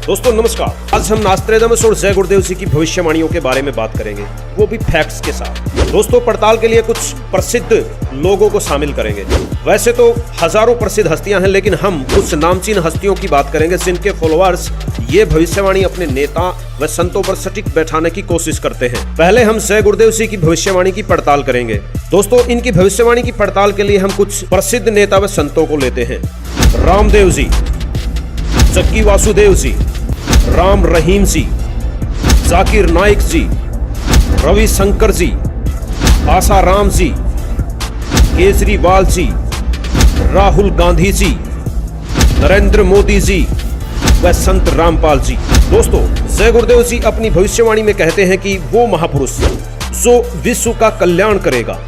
दोस्तों नमस्कार। आज हम नास्ट्रेदामस और जय गुरुदेव जी की भविष्यवाणियों के बारे में बात करेंगे, वो भी फैक्ट्स के साथ। दोस्तों पड़ताल के लिए कुछ प्रसिद्ध लोगों को शामिल करेंगे। वैसे तो हजारों प्रसिद्ध हस्तियां हैं, लेकिन हम कुछ नामचीन हस्तियों की बात करेंगे जिनके फॉलोअर्स ये भविष्यवाणी अपने नेता व संतों पर सटीक बैठाने की कोशिश करते हैं। पहले हम जय गुरुदेव जी की भविष्यवाणी की पड़ताल करेंगे। दोस्तों इनकी भविष्यवाणी की पड़ताल के लिए हम कुछ प्रसिद्ध नेता व संतों को लेते हैं। रामदेव जी, जक्की वासुदेव जी, राम रहीम जी, जाकिर नाइक जी, रविशंकर जी, आसाराम जी, केजरीवाल जी, राहुल गांधी जी, नरेंद्र मोदी जी व संत रामपाल जी। दोस्तों जय गुरुदेव जी अपनी भविष्यवाणी में कहते हैं कि वो महापुरुष जो विश्व का कल्याण करेगा,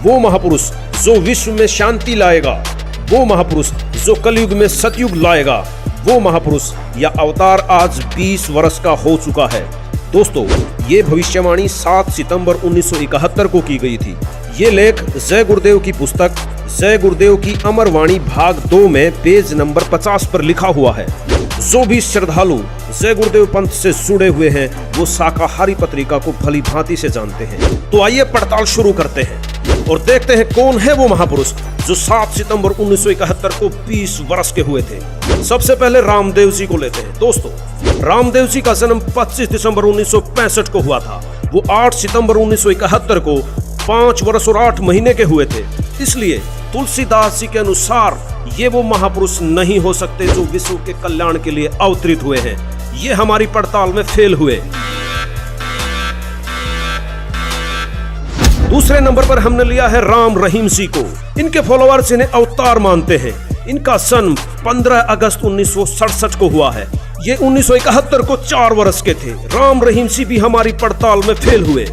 वो महापुरुष जो विश्व में शांति लाएगा, वो महापुरुष जो कलयुग में सतयुग लाएगा, वो महापुरुष या अवतार आज 20 वर्ष का हो चुका है। दोस्तों ये भविष्यवाणी 7 सितंबर 1971 को की गई थी। ये लेख जय गुरुदेव की पुस्तक जय गुरुदेव की अमरवाणी भाग 2 में पेज नंबर 50 पर लिखा हुआ है। जो भी श्रद्धालु जय गुरुदेव पंथ से जुड़े हुए हैं वो शाकाहारी पत्रिका को भली भांति से जानते हैं। तो आइए पड़ताल शुरू करते हैं और देखते हैं कौन है वो महापुरुष जो 7 सितंबर 1971 को 20 वर्ष के हुए थे। सबसे पहले रामदेव जी को लेते हैं। दोस्तों रामदेव जी का जन्म 25 दिसंबर 1965 को हुआ था। वो 8 सितंबर 1971 को 5 वर्ष और 8 महीने के हुए थे। इसलिए तुलसीदास जी के अनुसार ये वो महापुरुष नहीं हो सकते जो विश्व के कल्याण के लिए अवतरित हुए हैं। ये हमारी पड़ताल में फेल हुए। दूसरे नंबर पर हमने लिया है राम रहीम जी को। इनके फॉलोअर्स इन्हें अवतार मानते हैं। इनका जन्म 15 अगस्त 1967 को हुआ है। ये 1971 को 4 वर्ष के थे। राम रहीम जी भी हमारी पड़ताल में फेल हुए।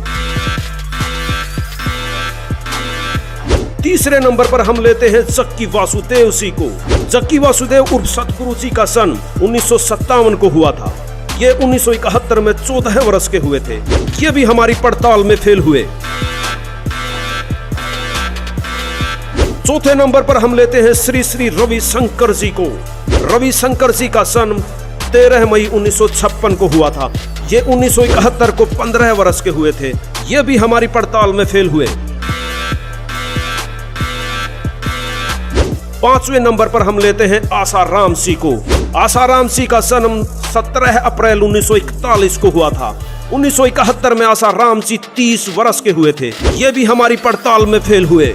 तीसरे नंबर पर हम लेते हैं जक्की वासुदेव जी को। जक्की वासुदेव उर्फ सतगुरु जी का जन्म 1957 को हुआ था। ये 1971 में 14 वर्ष के हुए थे। ये भी हमारी पड़ताल में फेल हुए। चौथे नंबर पर हम लेते हैं श्री श्री रविशंकर जी को। रविशंकर जी का जन्म 13 मई 1956 को हुआ था। ये 1971 को 15 वर्ष के हुए थे। ये भी हमारी पड़ताल में फेल हुए। पांचवें नंबर पर हम लेते हैं आसाराम जी को। आसाराम जी का जन्म 17 अप्रैल 1941 को हुआ था। 1971 में आसाराम जी 30 वर्ष के हुए थे। ये भी हमारी पड़ताल में फेल हुए।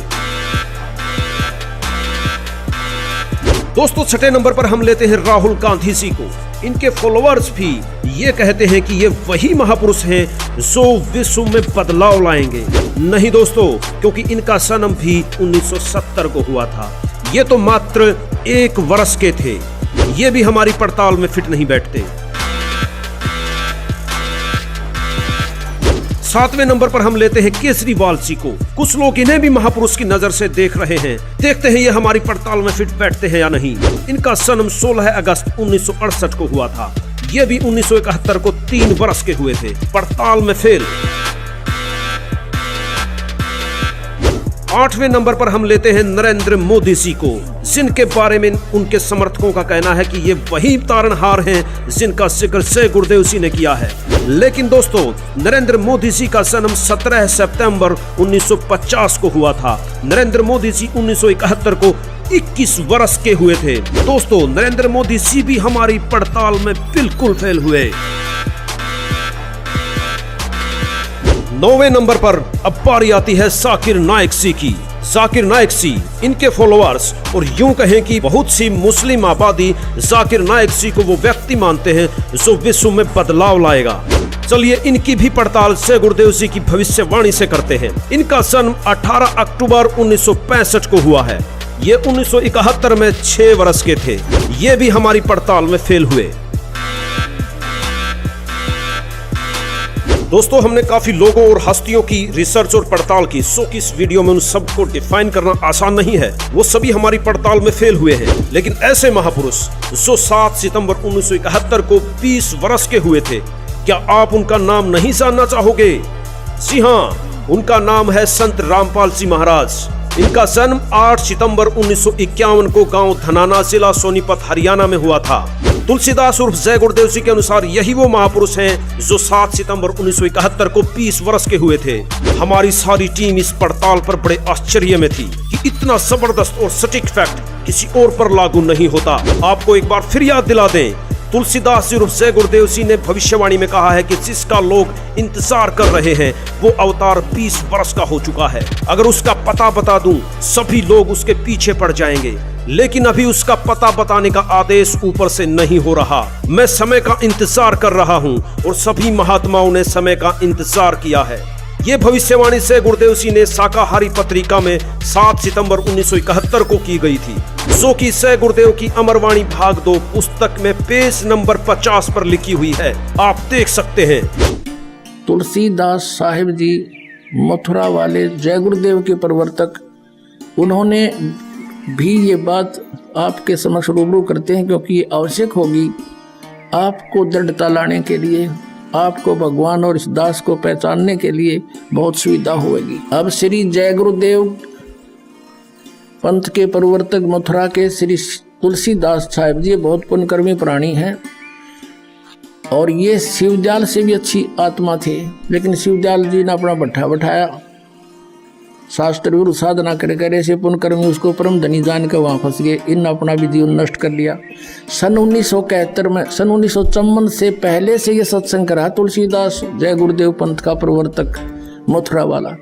दोस्तों छठे नंबर पर हम लेते हैं राहुल गांधी जी को। इनके फॉलोअर्स भी ये कहते हैं कि ये वही महापुरुष हैं जो विश्व में बदलाव लाएंगे। नहीं दोस्तों, क्योंकि इनका जन्म भी 1970 को हुआ था। ये तो मात्र 1 वर्ष के थे। ये भी हमारी पड़ताल में फिट नहीं बैठते। 7वें नंबर पर हम लेते हैं केजरीवाल जी को। कुछ लोग इन्हें भी महापुरुष की नजर से देख रहे हैं। देखते हैं ये हमारी पड़ताल में फिट बैठते हैं या नहीं। इनका जन्म 16 अगस्त 1968 को हुआ था। ये भी 1971 को 3 वर्ष के हुए थे। पड़ताल में फेल। 8वें नंबर पर हम लेते हैं नरेंद्र मोदी जी को, जिनके बारे में उनके समर्थकों का कहना है कि ये वही तारणहार हैं जिनका जिक्र जय गुरुदेव जी ने किया है। लेकिन दोस्तों नरेंद्र मोदी जी का जन्म 17 सितंबर 1950 को हुआ था। नरेंद्र मोदी जी 1971 को 21 वर्ष के हुए थे। दोस्तों नरेंद्र मोदी जी भी हमारी पड़ताल में बिल्कुल फेल हुए। 9वें नंबर पर अब बारी आती है जाकिर नाइक जी की। जाकिर नाइक जी, इनके फॉलोअर्स और यूं कहें कि बहुत सी मुस्लिम आबादी जाकिर नाइक जी को वो व्यक्ति मानते हैं जो विश्व में बदलाव लाएगा। चलिए इनकी भी पड़ताल जय गुरुदेव जी की भविष्यवाणी से करते हैं। इनका जन्म 18 अक्टूबर 1965 को हुआ है। ये 1971 में 6 वर्ष के थे। ये भी हमारी पड़ताल में फेल हुए। दोस्तों हमने काफी लोगों और हस्तियों की रिसर्च और पड़ताल की, सो कि इस वीडियो में उन सबको डिफाइन करना आसान नहीं है। वो सभी हमारी पड़ताल में फेल हुए हैं। लेकिन ऐसे महापुरुष जो 7 सितंबर 1971 को 20 वर्ष के हुए थे, क्या आप उनका नाम नहीं जानना चाहोगे? जी हाँ, उनका नाम है संत रामपाल जी महाराज। इनका जन्म 8 सितंबर 1951 को गांव धनाना, जिला सोनीपत, हरियाणा में हुआ था। तुलसीदास उर्फ जय गुरुदेव जी के अनुसार यही वो महापुरुष हैं जो 7 सितंबर 1971 को 20 वर्ष के हुए थे। हमारी सारी टीम इस पड़ताल पर बड़े आश्चर्य में थी कि इतना जबरदस्त और सटीक फैक्ट किसी और पर लागू नहीं होता। आपको एक बार फिर याद दिला दें, तुलसीदास जी उर्फ जय गुरुदेव जी ने भविष्यवाणी में कहा है कि जिसका लोग इंतजार कर रहे हैं वो अवतार 20 वर्ष का हो चुका है। अगर उसका पता बता दूं, सभी लोग उसके पीछे पड़ जाएंगे, लेकिन अभी उसका पता बताने का आदेश ऊपर से नहीं हो रहा। मैं समय का इंतजार कर रहा हूं और सभी महात्माओं ने समय का इंतजार किया है। ये भविष्यवाणी से गुरुदेव जी ने शाकाहारी पत्रिका में 7 सितंबर 1971 को की गई थी, जो कि से गुरुदेव की अमरवाणी भाग 2 पुस्तक में पेज नंबर 50 पर लिखी हुई है। आप देख सकते हैं। तुलसीदास साहिब जी मथुरा वाले जय गुरुदेव के प्रवर्तक, उन्होंने भी ये बात आपके समक्ष रूबरू करते हैं, क्योंकि ये आवश्यक होगी आपको दृढ़ता लाने के लिए, आपको भगवान और इस दास को पहचानने के लिए बहुत सुविधा होगी। अब श्री जय गुरुदेव पंथ के प्रवर्तक मथुरा के श्री तुलसीदास साहिब जी बहुत पुण्यकर्मी प्राणी हैं और ये शिवदयाल से भी अच्छी आत्मा थे, लेकिन शिवदयाल जी ने अपना भट्ठा बैठाया, शास्त्र विरुद्ध साधना कर ऐसे पुण्यकर्मी उसको परम धनी जान के वहाँ फंस गए। इन अपना भी जीवन नष्ट कर लिया। सन 1971 में, सन 1954 से पहले से ये सत्संग करा तुलसीदास जय गुरुदेव पंथ का प्रवर्तक मथुरा वाला,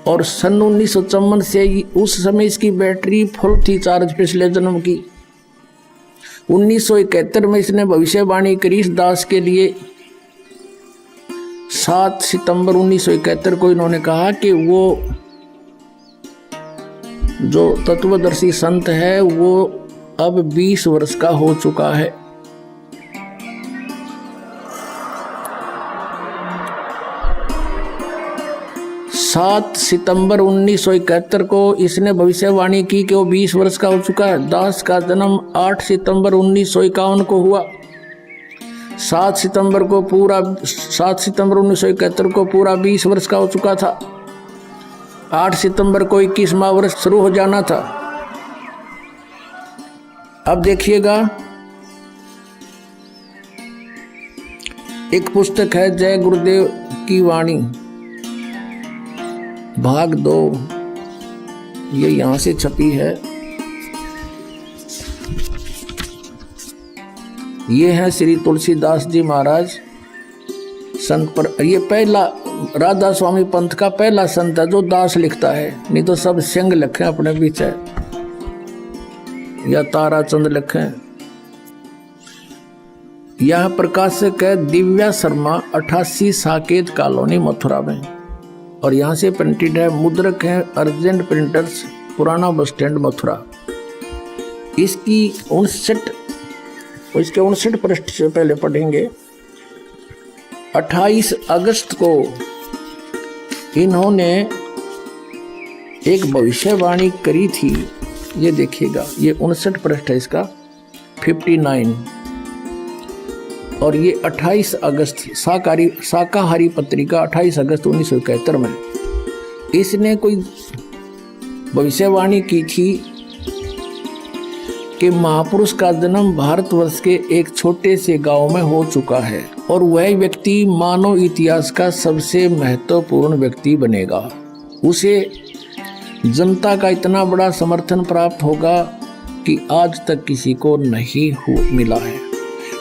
और सन 1954 से उस समय इसकी बैटरी फुल थी चार्ज पिछले जन्म की। 1971 में इसने भविष्यवाणी करी इस दास के लिए। 7 सितंबर 1971 को इन्होंने कहा कि वो जो तत्वदर्शी संत है वो अब 20 वर्ष का हो चुका है। सात सितंबर 1971 को इसने भविष्यवाणी की कि वो 20 वर्ष का हो चुका है। दास का जन्म 8 सितंबर 1951 को हुआ। 7 सितंबर 1971 को पूरा 20 वर्ष का हो चुका था। 8 सितंबर को 21वां वर्ष शुरू हो जाना था। अब देखिएगा, एक पुस्तक है जय गुरुदेव की वाणी भाग 2, ये यहां से छपी है। ये है श्री तुलसीदास जी महाराज संत पर। ये पहला राधा स्वामी पंथ का पहला संत है जो दास लिखता है, नहीं तो सब सिंह लिखे अपने पीछे या ताराचंद लिखे। यह प्रकाशक है दिव्या शर्मा, 88 साकेत कॉलोनी मथुरा में, और यहाँ से प्रिंटेड है। मुद्रक है अर्जेंट प्रिंटर्स, पुराना बस स्टैंड मथुरा। इसकी 59 पृष्ठ से पहले पढ़ेंगे। 28 अगस्त को इन्होंने एक भविष्यवाणी करी थी। ये देखिएगा, ये 59 पृष्ठ है इसका, 59, और ये 28 अगस्त शाकाहारी पत्रिका 28 अगस्त 1971 में इसने कोई भविष्यवाणी की थी कि महापुरुष का जन्म भारतवर्ष के एक छोटे से गांव में हो चुका है और वह व्यक्ति मानव इतिहास का सबसे महत्वपूर्ण व्यक्ति बनेगा। उसे जनता का इतना बड़ा समर्थन प्राप्त होगा कि आज तक किसी को नहीं मिला है।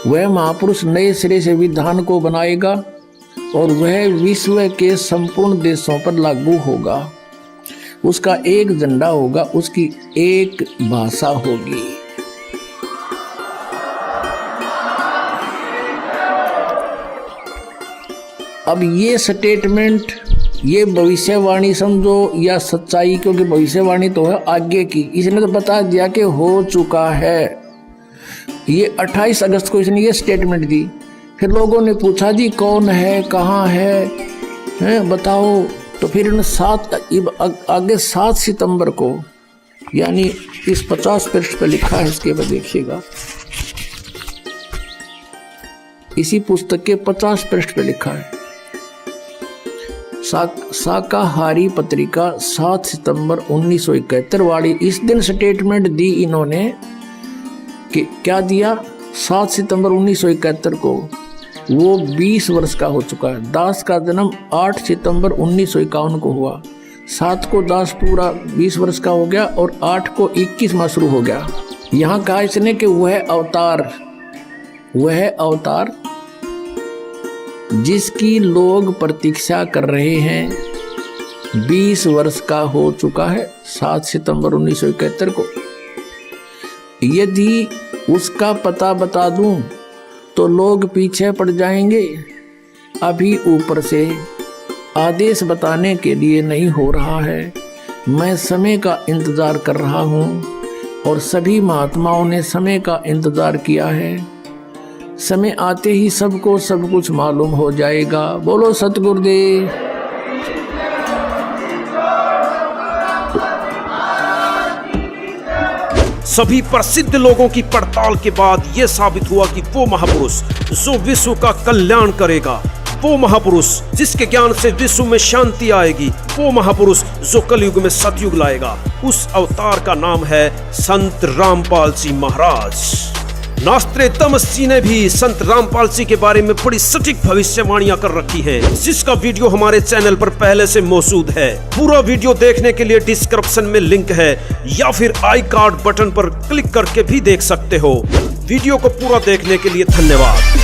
वह महापुरुष नए सिरे से विधान को बनाएगा और वह विश्व के संपूर्ण देशों पर लागू होगा। उसका एक झंडा होगा, उसकी एक भाषा होगी। अब ये स्टेटमेंट, ये भविष्यवाणी समझो या सच्चाई, क्योंकि भविष्यवाणी तो है आगे की, इसने तो बता दिया कि हो चुका है। ये 28 अगस्त को इसने ये स्टेटमेंट दी। फिर लोगों ने पूछा जी कौन है, कहाँ है, बताओ। तो फिर आगे 7 सितंबर को, यानी इस 50 पृष्ठ पर लिखा है, इसके बाद देखिएगा, इसी पुस्तक के 50 पृष्ठ पर लिखा है, शाकाहारी पत्रिका 7 सितंबर 1971 वाली। इस दिन स्टेटमेंट दी इन्होंने कि क्या दिया, 7 सितंबर 1971 को वो 20 वर्ष का हो चुका है। दास का जन्म 8 सितंबर 1951 को हुआ। 7 को दास पूरा 20 वर्ष का हो गया और 8 को 21 माह शुरू हो गया। यहाँ कहा इसने कि वह अवतार जिसकी लोग प्रतीक्षा कर रहे हैं 20 वर्ष का हो चुका है 7 सितंबर 1971 को। यदि उसका पता बता दूं तो लोग पीछे पड़ जाएंगे। अभी ऊपर से आदेश बताने के लिए नहीं हो रहा है। मैं समय का इंतज़ार कर रहा हूँ और सभी महात्माओं ने समय का इंतज़ार किया है। समय आते ही सबको सब कुछ मालूम हो जाएगा। बोलो सतगुरुदेव। सभी प्रसिद्ध लोगों की पड़ताल के बाद यह साबित हुआ कि वो महापुरुष जो विश्व का कल्याण करेगा, वो महापुरुष जिसके ज्ञान से विश्व में शांति आएगी, वो महापुरुष जो कलयुग में सतयुग लाएगा, उस अवतार का नाम है संत रामपाल जी महाराज। नास्त्रेदमस जी ने भी संत रामपाल जी के बारे में बड़ी सटीक भविष्यवाणियां कर रखी हैं, जिसका वीडियो हमारे चैनल पर पहले से मौजूद है। पूरा वीडियो देखने के लिए डिस्क्रिप्शन में लिंक है या फिर आई कार्ड बटन पर क्लिक करके भी देख सकते हो। वीडियो को पूरा देखने के लिए धन्यवाद।